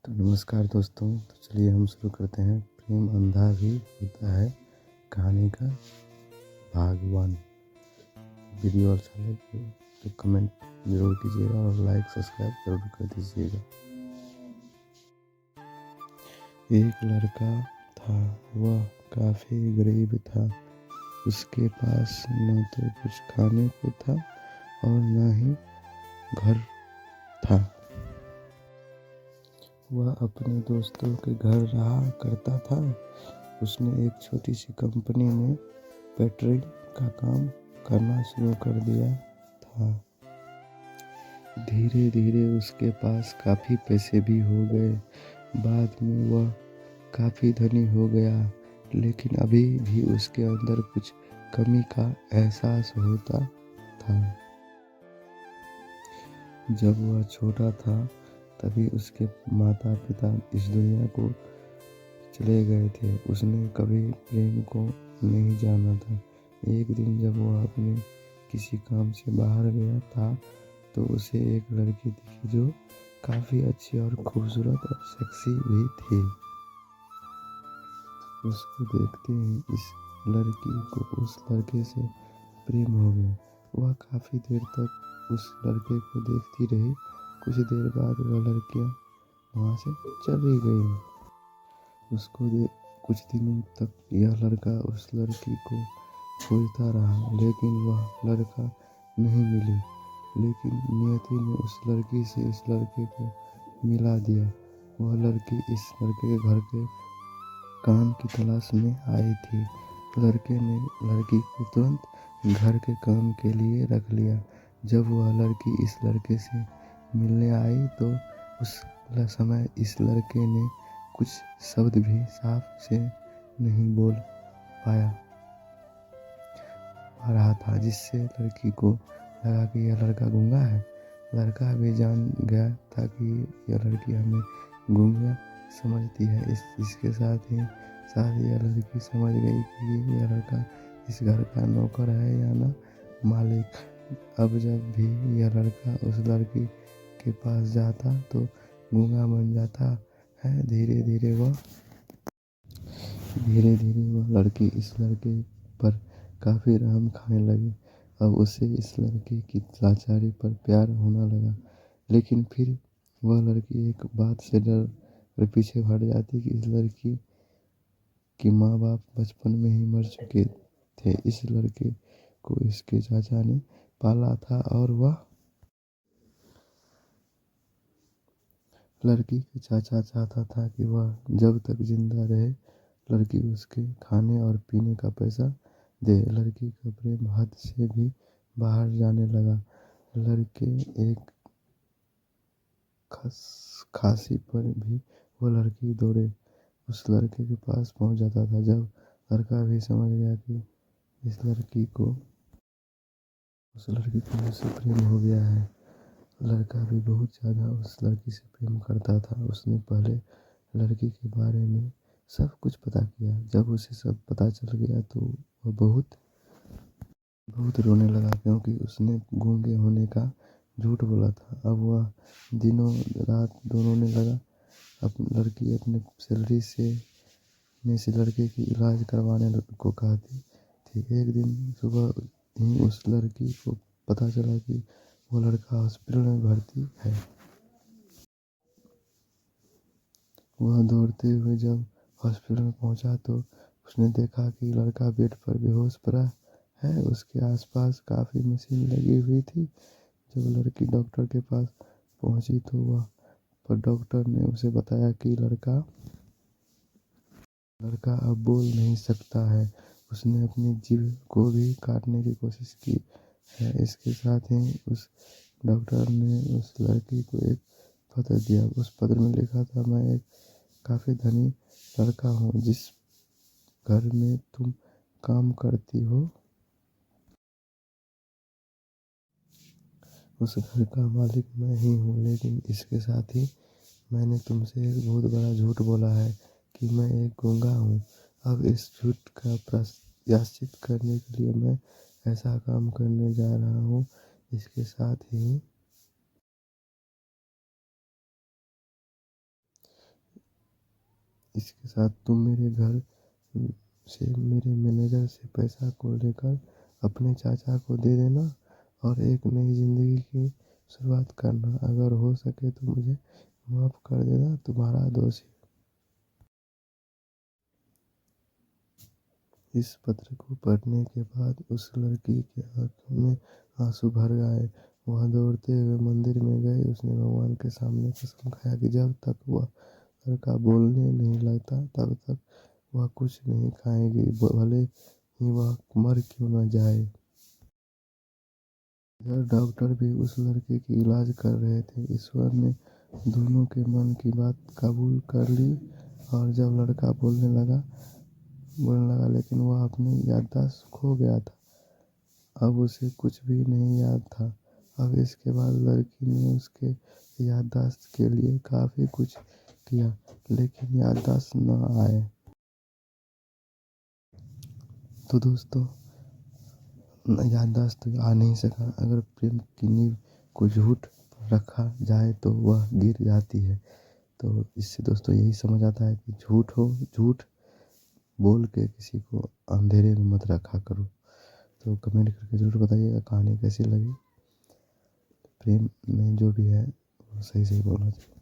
तो नमस्कार दोस्तों, तो चलिए हम शुरू करते हैं। प्रेम अंधा भी होता है कहानी का भाग 1। वीडियो अच्छा लगे तो कमेंट जरूर कीजिएगा और लाइक सब्सक्राइब जरूर कर दीजिएगा। एक लड़का था, वह काफ़ी गरीब था। उसके पास न तो कुछ खाने को था और न ही घर था। वह अपने दोस्तों के घर रहा करता था। उसने एक छोटी सी कंपनी में पेट्रोल का काम करना शुरू कर दिया था। धीरे धीरे उसके पास काफ़ी पैसे भी हो गए। बाद में वह काफ़ी धनी हो गया, लेकिन अभी भी उसके अंदर कुछ कमी का एहसास होता था। जब वह छोटा था तभी उसके माता पिता इस दुनिया को चले गए थे। उसने कभी प्रेम को नहीं जाना था। एक दिन जब वह अपने किसी काम से बाहर गया था तो उसे एक लड़की दिखी जो काफ़ी अच्छी और खूबसूरत और सेक्सी भी थी। उसको देखते ही इस लड़की को उस लड़के से प्रेम हो गया। वह काफ़ी देर तक उस लड़के को देखती रही। कुछ देर बाद वह लड़कियां वहाँ से चली गई। कुछ दिनों तक यह लड़का उस लड़की को खोजता रहा, लेकिन वह लड़का नहीं मिली। लेकिन नियति ने उस लड़की से इस लड़के को मिला दिया। वह लड़की इस लड़के के घर के काम की तलाश में आई थी। लड़के ने लड़की को तुरंत घर के काम के लिए रख लिया। जब वह लड़की इस लड़के से मिलने आई तो उस समय इस लड़के ने कुछ शब्द भी साफ से नहीं बोल पाया रहा था, जिससे लड़की को लगा कि यह लड़का गूंगा है। लड़का भी जान गया था कि यह लड़की हमें गूंगा समझती है। इसके साथ ही यह लड़की समझ गई कि यह लड़का इस घर का नौकर है या ना मालिक। अब जब भी यह लड़का उस लड़की के पास जाता तो गूंगा बन जाता है। धीरे धीरे वह लड़की इस लड़के पर काफ़ी रहम खाने लगी। अब उसे इस लड़के की लाचारी पर प्यार होने लगा। लेकिन फिर वह लड़की एक बात से डर कर पीछे हट जाती कि इस लड़की के माँ बाप बचपन में ही मर चुके थे। इस लड़के को इसके चाचा ने पाला था और वह लड़की के चाचा चाहता था कि वह जब तक जिंदा रहे लड़की उसके खाने और पीने का पैसा दे। लड़की का प्रेम हद से भी बाहर जाने लगा। लड़के एक खांसी पर भी वो लड़की दौड़े उस लड़के के पास पहुंच जाता था। जब लड़का भी समझ गया कि इस लड़की को उससे प्रेम हो गया है, लड़का भी बहुत ज़्यादा उस लड़की से प्रेम करता था। उसने पहले लड़की के बारे में सब कुछ पता किया। जब उसे सब पता चल गया तो वह बहुत रोने लगा, क्योंकि उसने गूंगे होने का झूठ बोला था। अब वह दिनों रात रोने लगा। लड़की अपने सैलरी से लड़के की इलाज करवाने को कहती थी। एक दिन सुबह ही उस लड़की को पता चला कि वो लड़का हॉस्पिटल में भर्ती है। वह दौड़ते हुए जब हॉस्पिटल में पहुंचा तो उसने देखा कि लड़का बेड पर बेहोश पड़ा है। उसके आसपास काफ़ी मशीन लगी हुई थी। जब लड़की डॉक्टर के पास पहुंची तो पर डॉक्टर ने उसे बताया कि लड़का अब बोल नहीं सकता है। उसने अपनी जीभ को भी काटने की कोशिश की है। इसके साथ ही उस डॉक्टर ने उस लड़की को एक पत्र दिया। उस पत्र में लिखा था, मैं एक काफ़ी धनी लड़का हूँ। जिस घर में तुम काम करती हो उस घर का मालिक मैं ही हूँ। लेकिन इसके साथ ही मैंने तुमसे एक बहुत बड़ा झूठ बोला है कि मैं एक गूंगा हूँ। अब इस झूठ का प्रायश्चित करने के लिए मैं ऐसा काम करने जा रहा हूँ। इसके साथ ही इसके साथ तुम मेरे घर से मेरे मैनेजर से पैसा को लेकर अपने चाचा को दे देना और एक नई ज़िंदगी की शुरुआत करना। अगर हो सके तो मुझे माफ़ कर देना, तुम्हारा दोषी। इस पत्र को पढ़ने के बाद उस लड़की के आंखों में आंसू भर आए। वह दौड़ते हुए मंदिर में गई। उसने भगवान के सामने कसम खाया कि जब तक वह लड़का बोलने नहीं लगता तब तक वह कुछ नहीं खाएगी, भले ही वह मर क्यों न जाए। इधर डॉक्टर भी उस लड़के की इलाज कर रहे थे। ईश्वर ने दोनों के मन की बात कबूल कर ली और जब लड़का बोलने लगा लेकिन वह अपनी याददाश्त खो गया था। अब उसे कुछ भी नहीं याद था। अब इसके बाद लड़की ने उसके याददाश्त के लिए काफ़ी कुछ किया लेकिन याददाश्त न आए। तो दोस्तों, याददाश्त तो आ नहीं सका। अगर प्रेम की नींव को झूठ रखा जाए तो वह गिर जाती है। तो इससे दोस्तों यही समझ आता है कि झूठ बोल के किसी को अंधेरे में मत रखा करो। तो कमेंट करके ज़रूर बताइएगा कहानी कैसी लगी। प्रेम में जो भी है वो सही सही बोलना चाहिए।